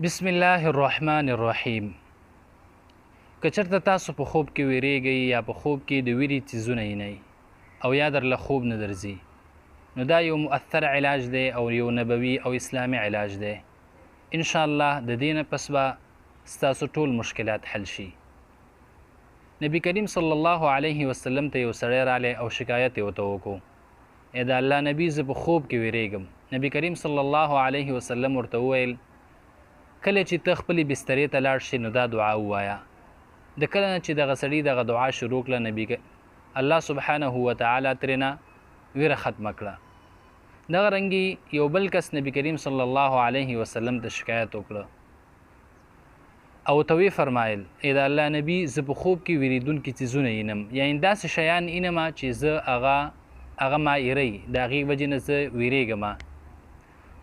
بسم الله الرحمن الرحیم. که چېرته تاسو په خوب کې ویریږئ یا په خوب کې د ویرې څیزونه وینئ او یا درله خوب نه درځي، نو دا یو مؤثر علاج دی او یو نبوي او اسلامي علاج دی. انشاءالله د دې نه پس به ستاسو ټول مشکلات حل شي. نبی کریم صلی الله علیه وسلم ته یو سړی رالی او شکایت یې ورته وکړو، ای د الله نبي زه په خوب کې ویریږم. نبی کریم صلی الله علیه وسلم ورته وویل، کله چې ته خپلې بسترې ته لاړ شي نو دا دعا ووایه. د کله نه چې دغه سړي دغه دعا شروع کړه، الله سبحانه وتعالی ترېنه ویره ختمه کړه. دغه رنګې یو بل کس نبی کریم صلی الله علیه وسلم ته شکایت وکړه او ته ویې فرمایل، ای د الله نبي زه په خوب کې ویریدونکي څیزونه وینم، یعنې داسې شیان وینم چې زه هغه ما ایری، د هغې وجې نه زه ویریږم.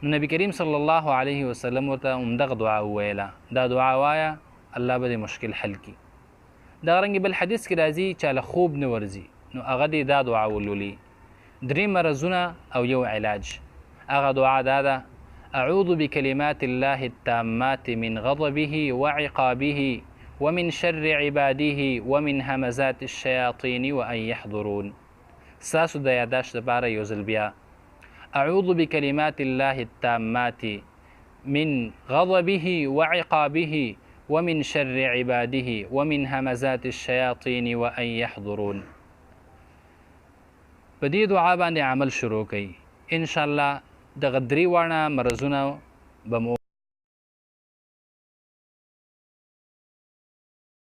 نو نبی کریم صلی الله علیه وسلم ورته همدغه دعا وویله، دا دعا وایه الله به دې مشکل حل کړي. دغه رنګې بل حدیث کې راځي چا له خوب نه ورځي نو هغه دې دا دعا ولولي. 3 مرضونه او یو علاج. هغه دعا دا ده: اعوذ بکلمات الله التامات من غضبه وعقابه ومن شر عباده ومن همزات الشیاطین وان یحضرون. ستاسو د یاداشت لپاره یو ځل بیا: اعوذ بکلمات الله التامات من غضبه وعقابه ومن شر عباده ومن همزات الشیاطین وان یحضرون. په دې دعا باندې عمل شروع کړئ، انشاءالله دغه 3 واړه مرضونه به مو